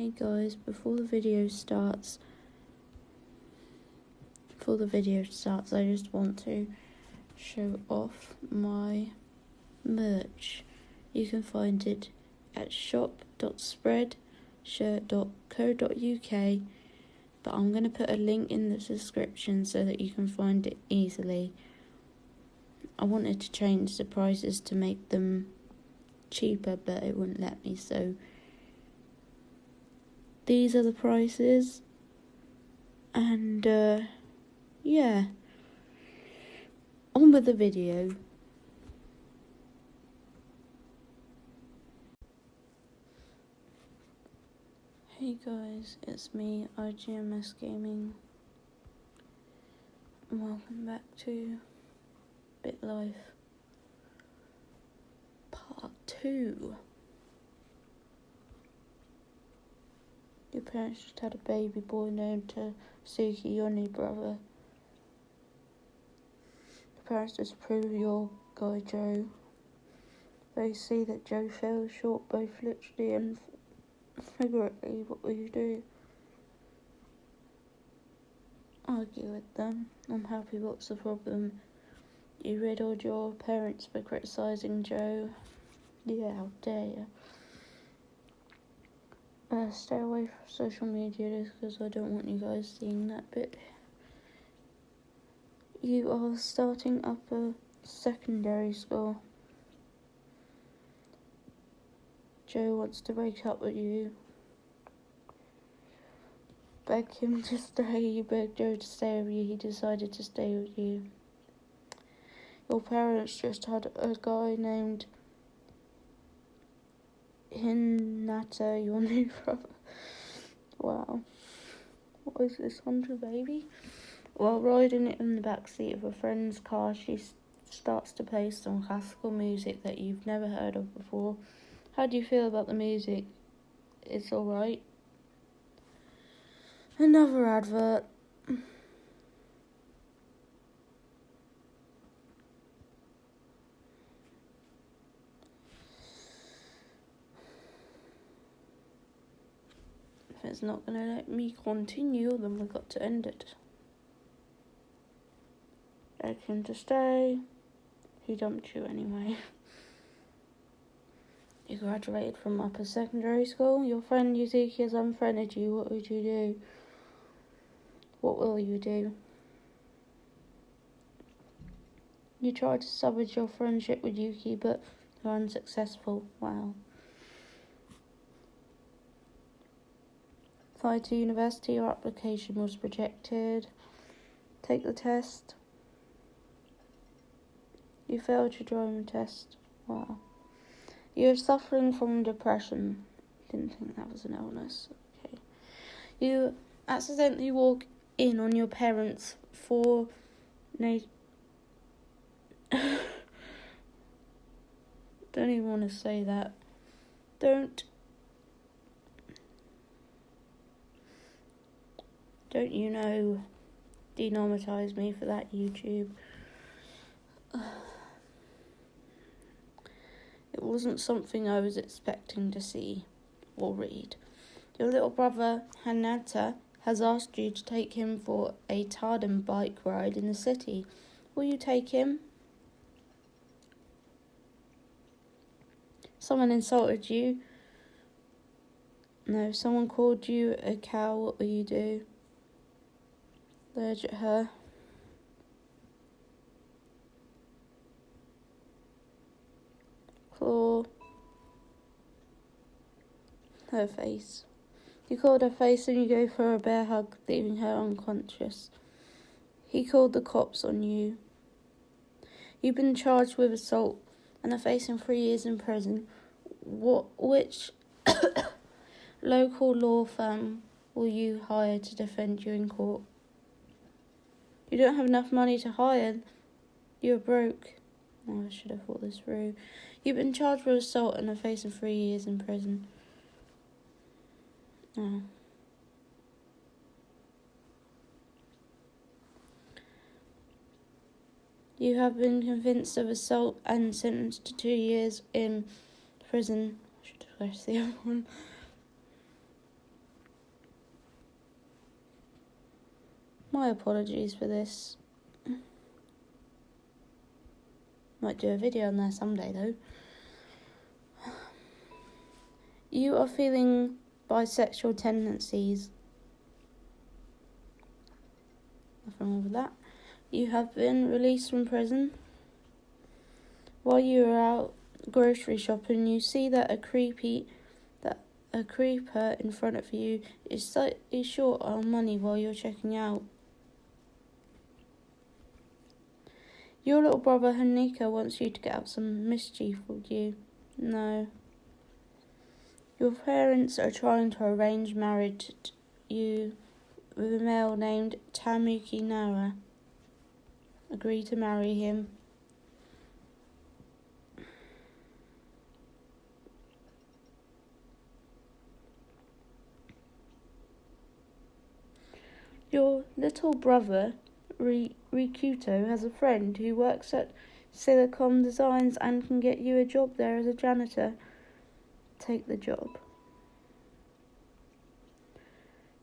Hey guys, before the video starts, I just want to show off my merch. You can find it at shop.spreadshirt.co.uk, but I'm going to put a link in the description so that you can find it easily. I wanted to change the prices to make them cheaper, but it wouldn't let me, so these are the prices. And yeah, on with the video. Hey guys, it's me, IGMS Gaming, and welcome back to BitLife Part 2. Your parents just had a baby boy named Suki, your new brother. Your parents disapprove of your guy Joe. They see that Joe fell short both literally and figuratively. What will you do? Argue with them. I'm happy. What's the problem? You riddled your parents for criticising Joe. Yeah, how dare you? Stay away from social media just because I don't want you guys seeing that bit. You are starting up a secondary school. Joe wants to break up with you. Beg him to stay. You begged Joe to stay with you. He decided to stay with you. Your parents just had a guy named Hinata, your new brother. Wow. What is this, Hunter baby? While riding in the backseat of a friend's car, she starts to play some classical music that you've never heard of before. How do you feel about the music? It's alright. Another advert. If it's not going to let me continue, then we've got to end it. Beg him to stay. He dumped you anyway. You graduated from upper secondary school. Your friend Yuzuki has unfriended you. What would you do? What will you do? You tried to salvage your friendship with Yuki, but you're unsuccessful. Wow. Apply to university. Your application was rejected. Take the test. You failed your driving test. Wow. You're suffering from depression. Didn't think that was an illness. Okay. You accidentally walk in on your parents for don't even want to say that. Don't you know, denormatize me for that, YouTube. It wasn't something I was expecting to see or read. Your little brother, Hanata, has asked you to take him for a tandem bike ride in the city. Will you take him? Someone insulted you. No, someone called you a cow. What will you do? Lurge at her. Claw her face. You called her face and you go for a bear hug, leaving her unconscious. He called the cops on you. You've been charged with assault and are facing 3 years in prison. Which local law firm will you hire to defend you in court? You don't have enough money to hire. You're broke. Oh, I should have thought this through. You've been charged with assault and are facing 3 years in prison. Oh. You have been convinced of assault and sentenced to 2 years in prison. I should have pressed the other one. My apologies for this. Might do a video on there someday though. You are feeling bisexual tendencies. Nothing wrong with that. You have been released from prison. While you are out grocery shopping, you see that a creeper in front of you is slightly short on money while you're checking out. Your little brother Hanika wants you to get up some mischief with you. No. Your parents are trying to arrange marriage you with a male named Tamuki Nara. Agree to marry him. Your little brother Rikuto has a friend who works at Silicon Designs and can get you a job there as a janitor. Take the job.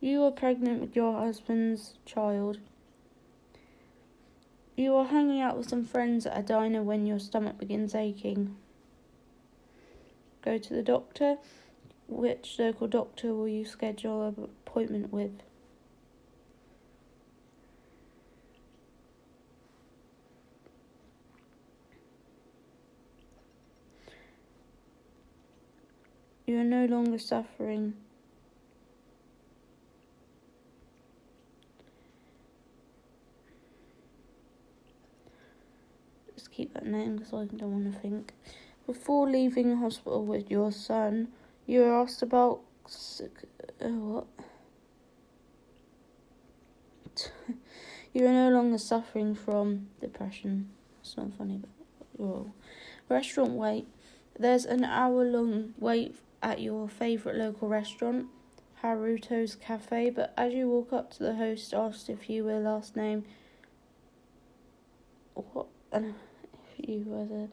You are pregnant with your husband's child. You are hanging out with some friends at a diner when your stomach begins aching. Go to the doctor. Which local doctor will you schedule an appointment with? You are no longer suffering. Just keep that name because I don't want to think. Before leaving hospital with your son, you were asked about what? You are no longer suffering from depression. It's not funny, but well. Restaurant wait. There's an hour-long wait at your favourite local restaurant, Haruto's Cafe, but as you walk up to the host, asked if you were last name. What? If you were the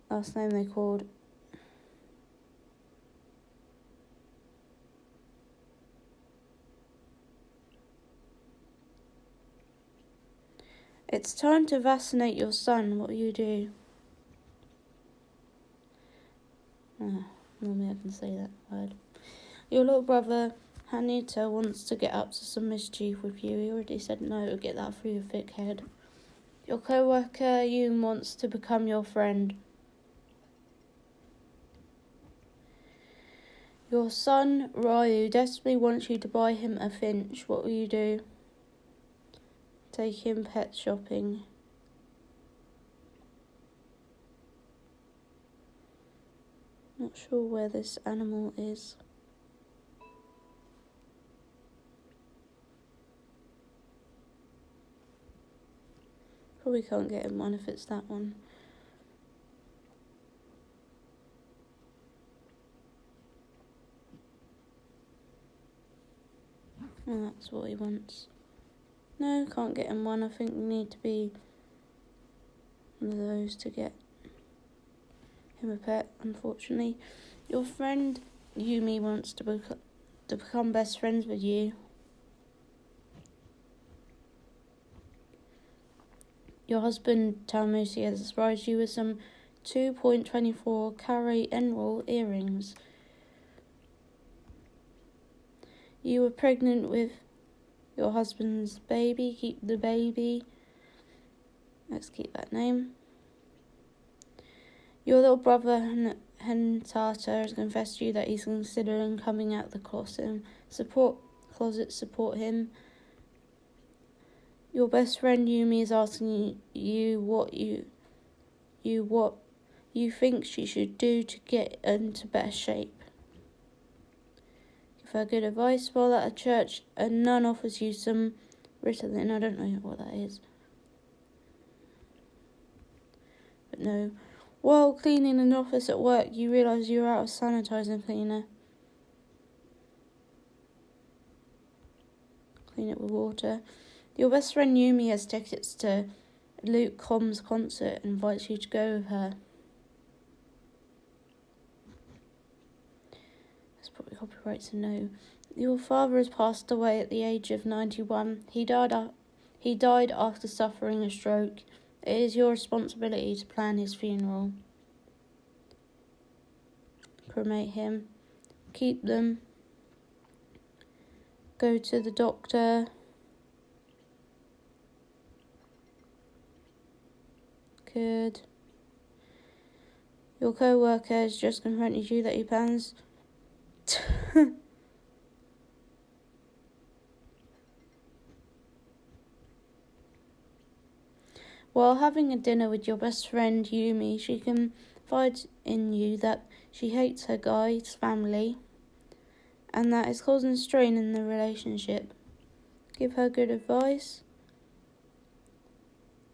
last name they called. It's time to vaccinate your son. What will you do? Normally I can say that word. Your little brother Hanita wants to get up to some mischief with you. He already said no. Get that through your thick head. Your co-worker Yoon wants to become your friend. Your son Ryu desperately wants you to buy him a finch. What will you do? Take him pet shopping. Not sure where this animal is. Probably can't get him one if it's that one. Oh, that's what he wants. No, can't get him one. I think we need to be one of those to get him a pet, unfortunately. Your friend Yumi wants to become best friends with you. Your husband Tamusi has surprised you with some 2.24 carat emerald earrings. You were pregnant with your husband's baby. Keep the baby. Let's keep that name. Your little brother Hentata has confessed to you that he's considering coming out the closet. Support him. Your best friend Yumi is asking you what you think she should do to get into better shape. Give her good advice. While at a church, a nun offers you some Ritalin. I don't know what that is. But no. While cleaning an office at work, you realise you're out of sanitizer cleaner. Clean it with water. Your best friend Yumi has tickets to Luke Combs' concert and invites you to go with her. That's probably copyright, so no. Your father has passed away at the age of 91. He died after suffering a stroke. It is your responsibility to plan his funeral. Cremate him. Keep them. Go to the doctor. Good. Your co-worker has just confronted you that he plans... While having a dinner with your best friend Yumi, she confides in you that she hates her guy's family and that it's causing strain in the relationship. Give her good advice.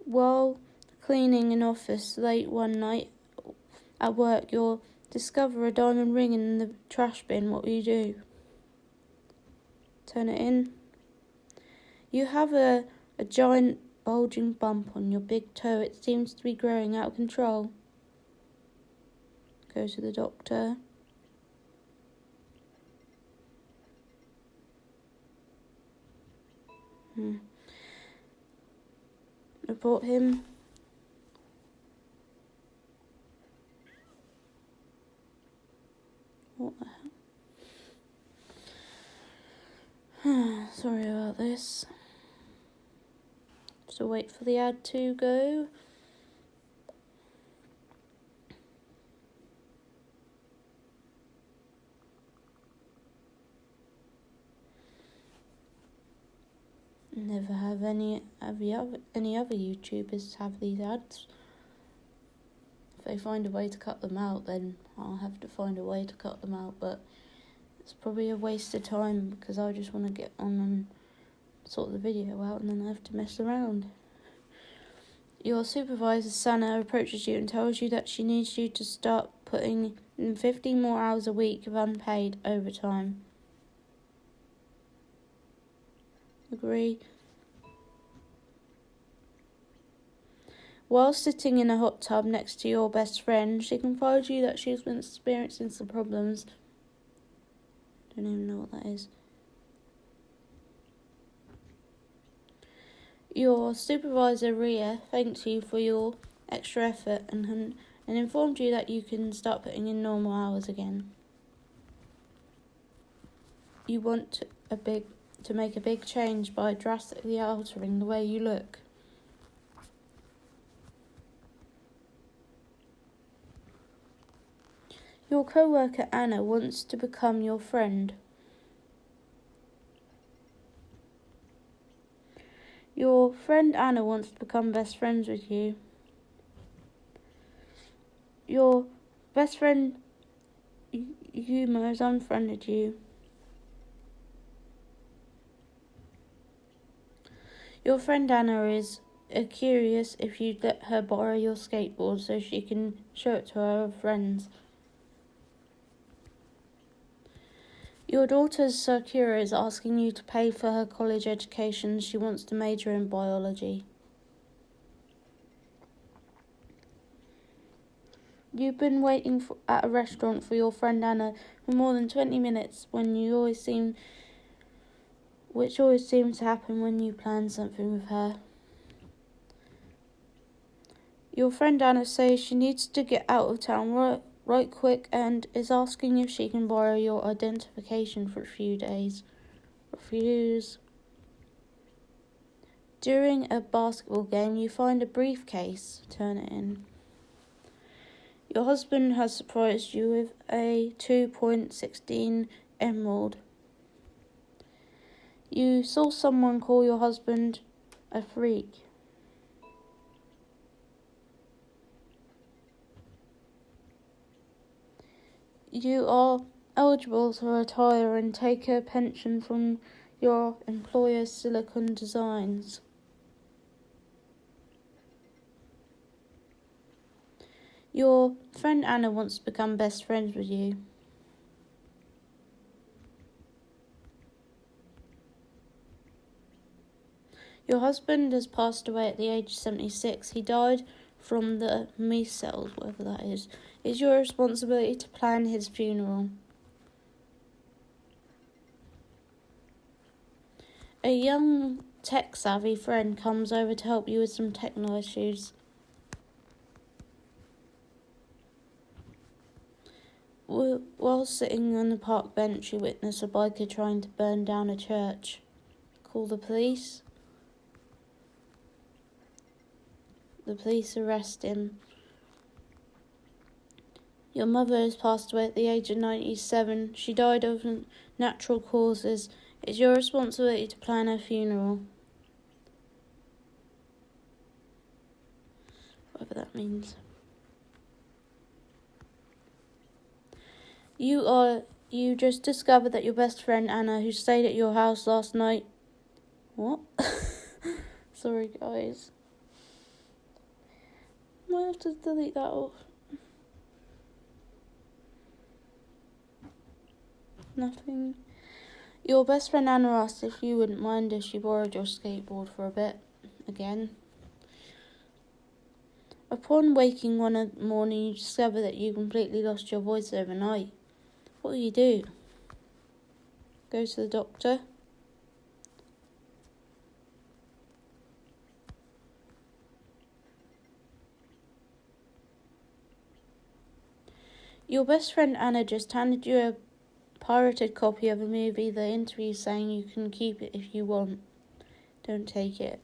While cleaning an office late one night at work, you'll discover a diamond ring in the trash bin. What will you do? Turn it in. You have a giant bulging bump on your big toe. It seems to be growing out of control. Go to the doctor. Report him. What the hell? Sorry about this. So wait for the ad to go. Never have any other YouTubers have these ads. If they find a way to cut them out, then I'll have to find a way to cut them out, but it's probably a waste of time because I just want to get on and sort the video out and then I have to mess around. Your supervisor, Sana, approaches you and tells you that she needs you to start putting in 15 more hours a week of unpaid overtime. Agree. While sitting in a hot tub next to your best friend, she confides you that she's been experiencing some problems. Don't even know what that is. Your supervisor, Ria, thanks you for your extra effort and informed you that you can start putting in normal hours again. You want to make a big change by drastically altering the way you look. Your co-worker Anna wants to become your friend. Your friend Anna wants to become best friends with you. Your best friend Yuma has unfriended you. Your friend Anna is curious if you'd let her borrow your skateboard so she can show it to her friends. Your daughter Sakura is asking you to pay for her college education. She wants to major in biology. You've been waiting at a restaurant for your friend Anna for more than 20 minutes, which always seems to happen when you plan something with her. Your friend Anna says she needs to get out of town right quick and is asking if she can borrow your identification for a few days. Refuse. During a basketball game, you find a briefcase. Turn it in. Your husband has surprised you with a 2.16 emerald. You saw someone call your husband a freak. You are eligible to retire and take a pension from your employer Silicon Designs. Your friend Anna wants to become best friends with you. Your husband has passed away at the age of 76. He died from the measles, whatever that is. It's your responsibility to plan his funeral. A young tech-savvy friend comes over to help you with some techno issues. While sitting on the park bench, you witness a biker trying to burn down a church. Call the police. The police arrest him. Your mother has passed away at the age of 97. She died of natural causes. It's your responsibility to plan her funeral. Whatever that means. You just discovered that your best friend Anna, who stayed at your house last night... What? Sorry, guys. Might have to delete that off. Nothing. Your best friend Anna asked if you wouldn't mind if she borrowed your skateboard for a bit. Again. Upon waking one morning, you discover that you completely lost your voice overnight. What do you do? Go to the doctor. Your best friend Anna just handed you a pirated copy of a movie. The interview saying you can keep it if you want. Don't take it.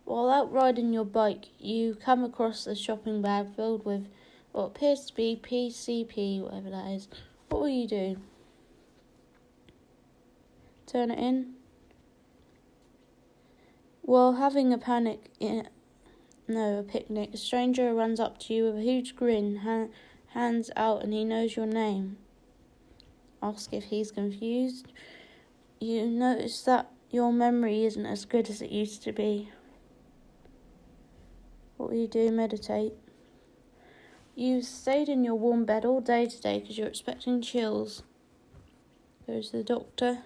While out riding your bike, you come across a shopping bag filled with what appears to be PCP, whatever that is. What will you do? Turn it in? While having a picnic, a stranger runs up to you with a huge grin, hands out, and he knows your name. Ask if he's confused. You notice that your memory isn't as good as it used to be. What will you do? Meditate. You stayed in your warm bed all day today because you're expecting chills. Go to the doctor.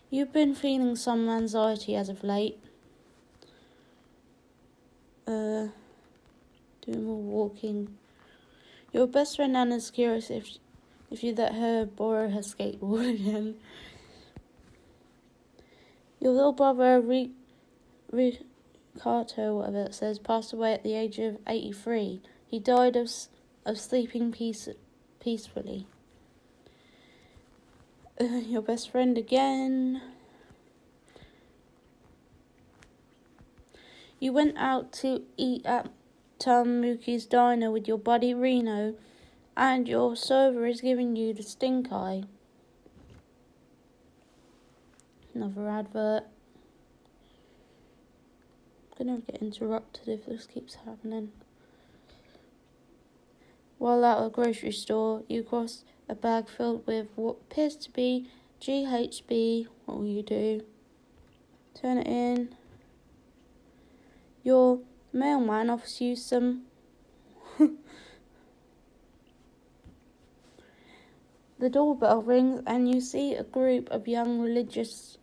You've been feeling some anxiety as of late. Doing more walking. Your best friend Anna's curious if you let her borrow her skateboard again. Your little brother Ricardo, whatever it says, passed away at the age of 83. He died of sleeping peacefully. Your best friend again. You went out to eat at Muki's diner with your buddy Reno, and your server is giving you the stink eye. Another advert. I'm gonna get interrupted if this keeps happening. While at a grocery store, you cross a bag filled with what appears to be GHB. What will you do? Turn it in. Your mailman offers you some... The doorbell rings and you see a group of young religious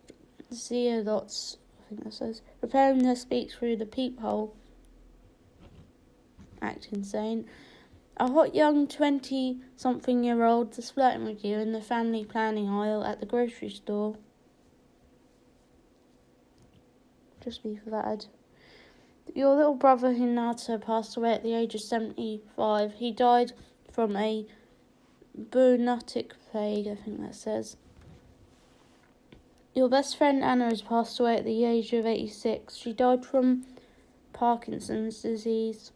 zealots, I think that says, preparing their speech through the peephole. Act insane. A hot young 20-something-year-old is flirting with you in the family planning aisle at the grocery store. Just leave that. Your little brother Hinata passed away at the age of 75. He died from a bubonic plague, I think that says. Your best friend Anna has passed away at the age of 86. She died from Parkinson's disease.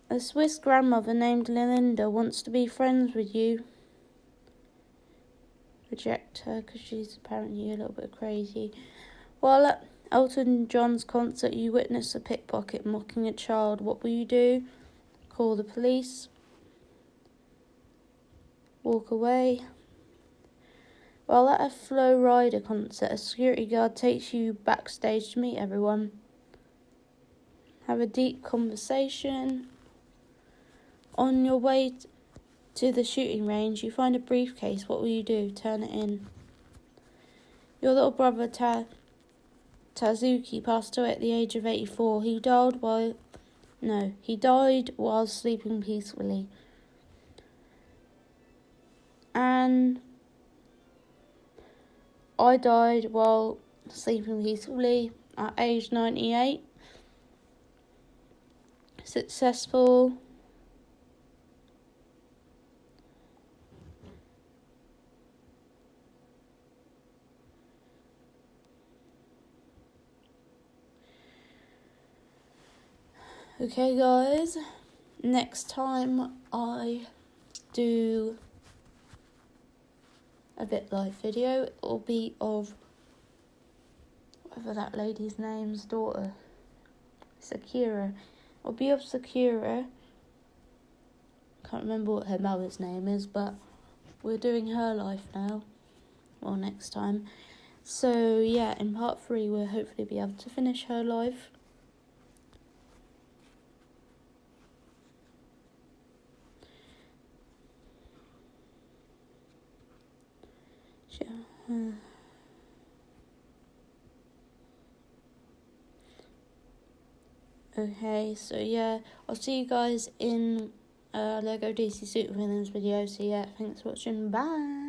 A Swiss grandmother named Linda wants to be friends with you. Reject her because she's apparently a little bit crazy. While at Elton John's concert, you witness a pickpocket mocking a child. What will you do? Call the police. Walk away. While at a Flow Rider concert, a security guard takes you backstage to meet everyone. Have a deep conversation. On your way to the shooting range, you find a briefcase. What will you do? Turn it in. Your little brother Tazuki passed away at the age of 84. He died while sleeping peacefully. and I died while sleeping peacefully at age 98. Successful. Okay guys, next time I do a BitLife video, it will be of whatever that lady's name's daughter, Sakura. It'll be of Sakura. Can't remember what her mother's name is, but we're doing her life now. Well, next time. So yeah, in part 3 we'll hopefully be able to finish her life. Okay, so yeah, I'll see you guys in Lego DC Supervillains video. So yeah, thanks for watching. Bye.